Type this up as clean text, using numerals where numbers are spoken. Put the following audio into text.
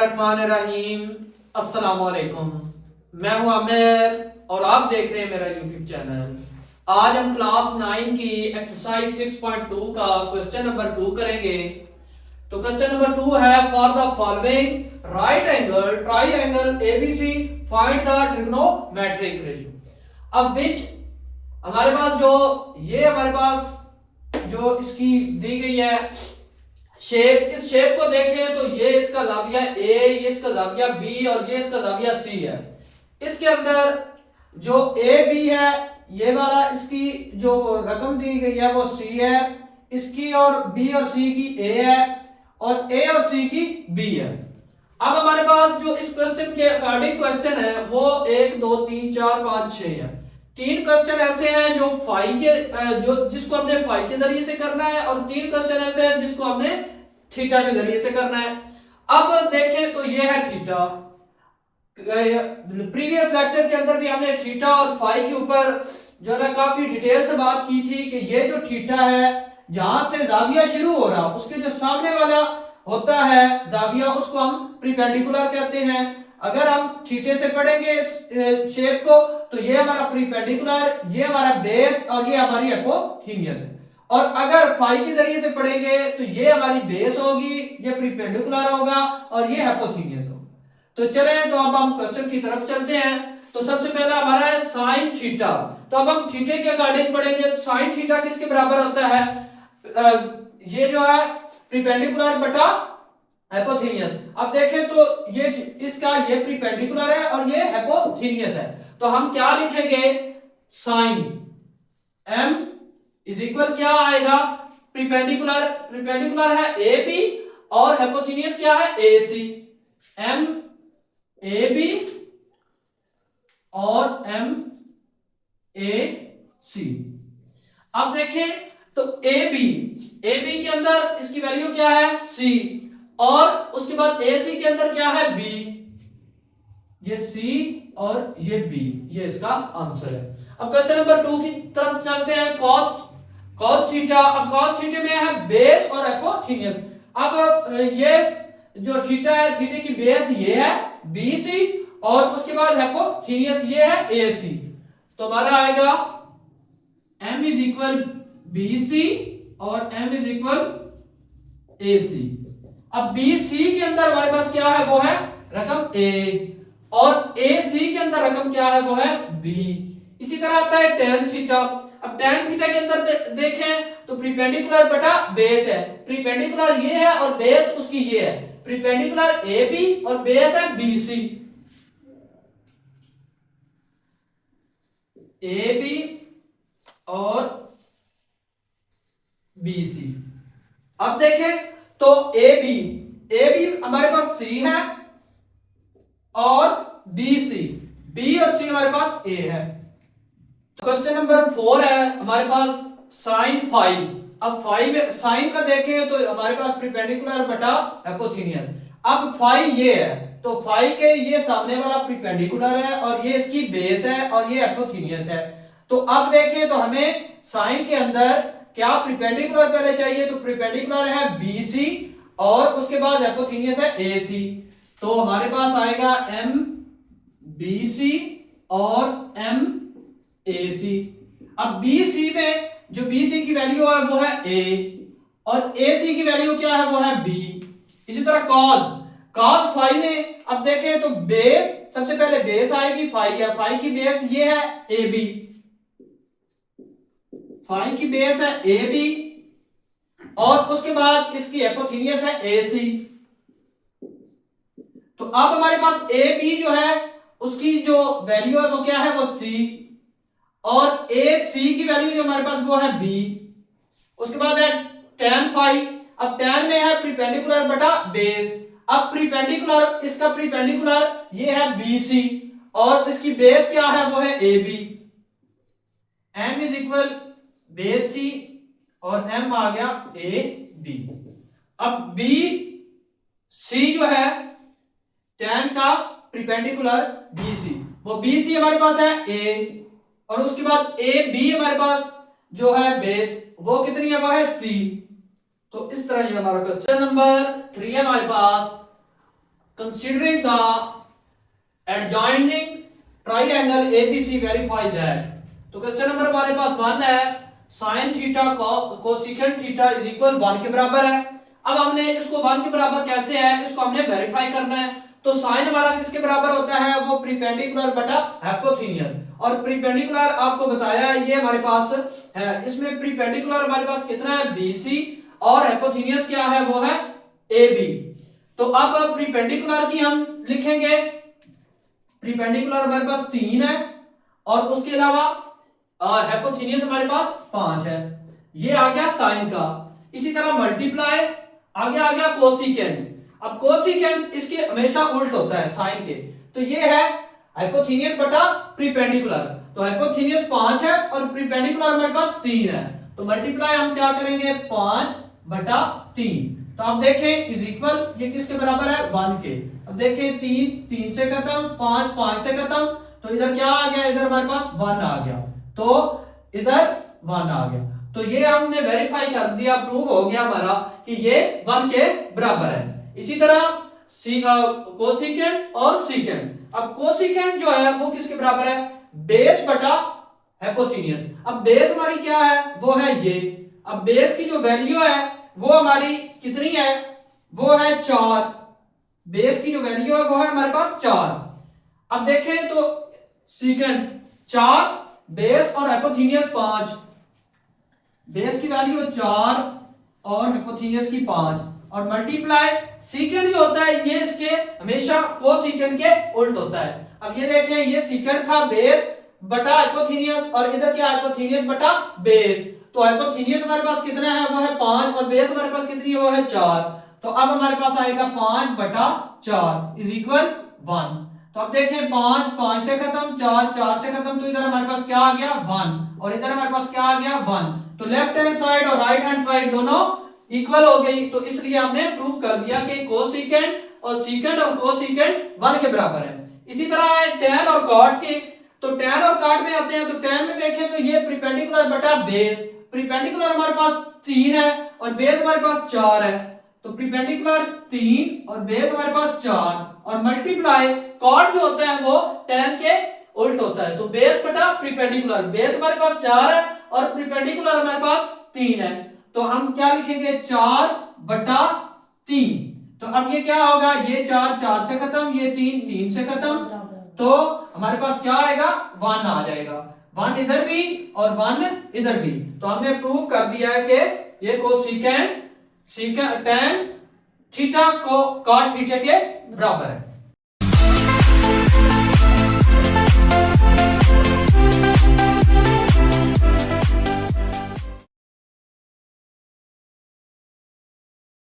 बिस्मिल्लाहिर्रहमानिर्रहीम। अस्सलाम वालेकुम। मैं हूं आमिर और आप देख रहे हैं मेरा यूट्यूब चैनल। आज हम क्लास 9 की एक्सरसाइज 6.2 का क्वेश्चन नंबर 2 करेंगे। तो क्वेश्चन नंबर 2 है, for the following right angle triangle ABC find the trigonometric ratio. अब विच हमारे पास हमारे पास जो इसकी दी गई है शेप, इस शेप को देखें तो ये इसका जाविया ए, ये इसका जाविया बी और ये इसका जाविया सी है। इसके अंदर जो ए बी है ये वाला, इसकी जो रकम दी गई है वो सी है, इसकी और बी और सी की ए है और ए और सी की बी है। अब हमारे पास जो इस क्वेश्चन के अकॉर्डिंग क्वेश्चन है वो 1 2 3 4 5 6 है। 3 क्वेश्चन ऐसे हैं जो जिसको हमने फाई के जरिए से करना है और 3 क्वेश्चन ऐसे हैं जिसको हमने थीटा के जरिए से करना है। अब देखें तो ये है थीटा। प्रीवियस लेक्चर के अंदर भी हमने थीटा और फाई के ऊपर जो है काफी डिटेल से बात की थी कि ये जो थीटा है जहां से जाविया शुरू हो रहा उसके जो सामने वाला होता है जाविया उसको हम प्रीपेंडिकुलर कहते हैं। अगर हम थीटे से पढ़ेंगे इस शेप को तो ये हमारा प्रीपेंडिकुलर, ये हमारा बेस और ये हमारी हिपोथेनियस है। और अगर फाई के जरिए से पढ़ेंगे तो ये हमारी बेस होगी, ये प्रीपेंडिकुलर होगा और ये हिपोथेनियस होगा। तो चले तो अब हम क्वेश्चन की तरफ चलते हैं। तो सबसे पहला हमारा है साइन थीटा। तो अब हम थीटे के अकॉर्डिंग पढ़ेंगे। साइन थीटा किसके बराबर होता है? ये जो है प्रीपेंडिकुलर बटा हिपोथेनियस। अब देखें तो ये इसका ये प्रीपेंडिकुलर है और ये हिपोथेनियस है। तो हम क्या लिखेंगे? साइन m इज इक्वल क्या आएगा? प्रीपेंडिकुलर है ए बी और हिपोथेनियस क्या है? ए सी। m ए बी और m ए सी। अब देखें तो ए बी के अंदर इसकी वैल्यू क्या है? c और उसके बाद ए सी के अंदर क्या है? b। ये c और ये b, ये इसका आंसर है। अब क्वेश्चन नंबर 2 की तरफ चलते हैं। cos theta. अब cos थीटा में है बेस और हिपोथेनियस। अब ये जो थीटा है, थीटे की बेस ये है BC और उसके बाद हिपोथेनियस ये है AC। तो हमारा आएगा m इज इक्वल BC और m इज इक्वल AC। अब BC के अंदर हमारे पास क्या है? वो है रकम A और AC के अंदर रकम क्या है? वो है B। इसी तरह आता है tan थीटा। अब tan थीटा के अंदर देखें तो प्रीपेंडिकुलर बटा बेस है। प्रीपेंडिकुलर ये है और बेस उसकी ये है। प्रीपेंडिकुलर AB और बेस है BC। AB और BC। अब देखें तो AB हमारे पास C है और BC, B और C हमारे पास A है। क्वेश्चन नंबर 4 है हमारे पास साइन फाई। अब फाई में साइन का देखें तो हमारे पास प्रीपेंडिकुलर बटा हिपोथेनियस। अब फाई ये है तो फाई के ये सामने वाला प्रीपेंडिकुलर है और ये इसकी बेस है और ये हिपोथेनियस है। तो अब देखें तो हमें साइन के अंदर क्या प्रीपेंडिकुलर पहले चाहिए? तो प्रीपेंडिकुलर है BC और उसके बाद हिपोथेनियस है AC। तो हमारे पास आएगा MBC और MAC। अब BC में जो BC की वैल्यू है वो है A और AC की वैल्यू क्या है? वो है B। इसी तरह कॉस फाई में अब देखें तो बेस, सबसे पहले बेस आएगी फाई है, फाई की बेस ये है AB, फाई की बेस है AB और उसके बाद इसकी हिपोथेनियस है AC। तो अब हमारे पास AB जो है उसकी जो वैल्यू है वो क्या है? वो C और AC की वैल्यू जो हमारे पास वो है B। उसके बाद है tan फाई। अब tan में है प्रीपेंडिकुलर बटा बेस। अब प्रीपेंडिकुलर, इसका प्रीपेंडिकुलर ये है BC और इसकी बेस क्या है? वो है AB। m is equal base C और m आ गया AB। अब BC जो है tan का प्रीपेंडिकुलर BC, वो BC हमारे पास है A और उसके बाद AB हमारे पास जो है बेस वो कितनी है? वो है C। तो इस तरह ये हमारा क्वेश्चन नंबर 3 है हमारे पास। Considering the adjoining triangle ABC verify that. तो क्वेश्चन नंबर हमारे पास 1 है, sine theta cosecant theta is equal 1 के बराबर है। अब हमने इसको 1 के बराबर कैसे है, इसको हमने वेरीफाई करना है। तो साइन हमारा किसके बराबर होता है, वो परपेंडिकुलर बटा हाइपोथेनियस। और परपेंडिकुलर आपको बताया है ये हमारे पास है, इसमें परपेंडिकुलर हमारे पास कितना है, BC, और हाइपोथेनियस क्या है, वो है AB। तो अब परपेंडिकुलर की हम लिखेंगे, परपेंडिकुलर हमारे पास 3 है और उसके अलावा हाइपोथेनियस हमारे पास 5 है। ये आ गया साइन का। इसी तरह मल्टीप्लाई आगे आ गया कोसिकेंट। अब कोसिकेंट इसके हमेशा उल्ट होता है साइन के। तो ये है हाइपोथेनियस बटा परपेंडिकुलर। तो हाइपोथेनियस 5 है और परपेंडिकुलर हमारे पास 3 है। तो मल्टीप्लाई हम क्या करेंगे, 5 बटा 3। तो आप देखें इज इक्वल, ये किसके बराबर है, 1 के। अब देखें 3 3 से खत्म, 5 5 से खत्म, तो इधर क्या आ गया, इधर हमारे पास 1 आ गया, तो इधर 1 आ गया। तो ये हमने वेरीफाई कर दिया, प्रूव हो गया हमारा कि ये 1 के बराबर है। इसी तरह कोसिकेंट और सीकेंट। अब कोसिकेंट जो है वो किसके बराबर है, बेस बटा हाइपोथेनियस। अब बेस हमारी क्या है, वो है ये। अब बेस की जो वैल्यू है वो हमारी कितनी है, वो है 4। बेस की जो वैल्यू है वो है हमारे पास 4। अब देखें तो सीकेंट 4, बेस और हाइपोथेनियस 5। बेस की वैल्यू 4 और हाइपोथेनियस की 5, और मल्टीप्लाई सीकेंट जो होता है ये इसके हमेशा कोसिकेंट के उल्ट होता है। अब ये देखें, ये सीकेंट था बेस बटा हाइपोथेनियस, और इधर क्या हाइपोथेनियस बटा बेस। तो हाइपोथेनियस हमारे पास कितना है, वो है 5, और बेस हमारे पास कितनी है, वो है 4। तो अब हमारे पास आएगा 5 बटा 4 इज इक्वल 1। तो अब देखें 5 5 से खत्म, 4 4 से खत्म, तो इधर हमारे पास क्या आ गया, 1, और इधर हमारे पास क्या आ गया, 1। तो लेफ्ट हैंड साइड और राइट हैंड साइड दोनों इक्वल हो गई। तो इसलिए हमने प्रूव कर दिया कि कोसिकेंट और सीकेंट और कोसिकेंट 1 के बराबर है। इसी तरह tan और cot के। तो tan और cot में आते हैं, तो tan में देखें तो ये परपेंडिकुलर बटा बेस। परपेंडिकुलर हमारे पास 3 है और बेस हमारे पास 4 है। तो परपेंडिकुलर 3 और बेस हमारे पास 4, और मल्टीप्लाई cot जो होता है वो tan के उल्ट होता है। तो बेस बटा परपेंडिकुलर, बेस हमारे पास 4 है और परपेंडिकुलर हमारे पास 3 है। तो हम क्या लिखेंगे, 4 बटा 3। तो अब ये क्या होगा, ये 4 4 से खत्म, ये 3 3 से खत्म, तो हमारे पास क्या आएगा, 1 आ जाएगा। 1 इधर भी और 1 इधर भी। तो हमने प्रूव कर दिया है कि ये कोसिकेंट tan थीटा को cot थीटा के बराबर है।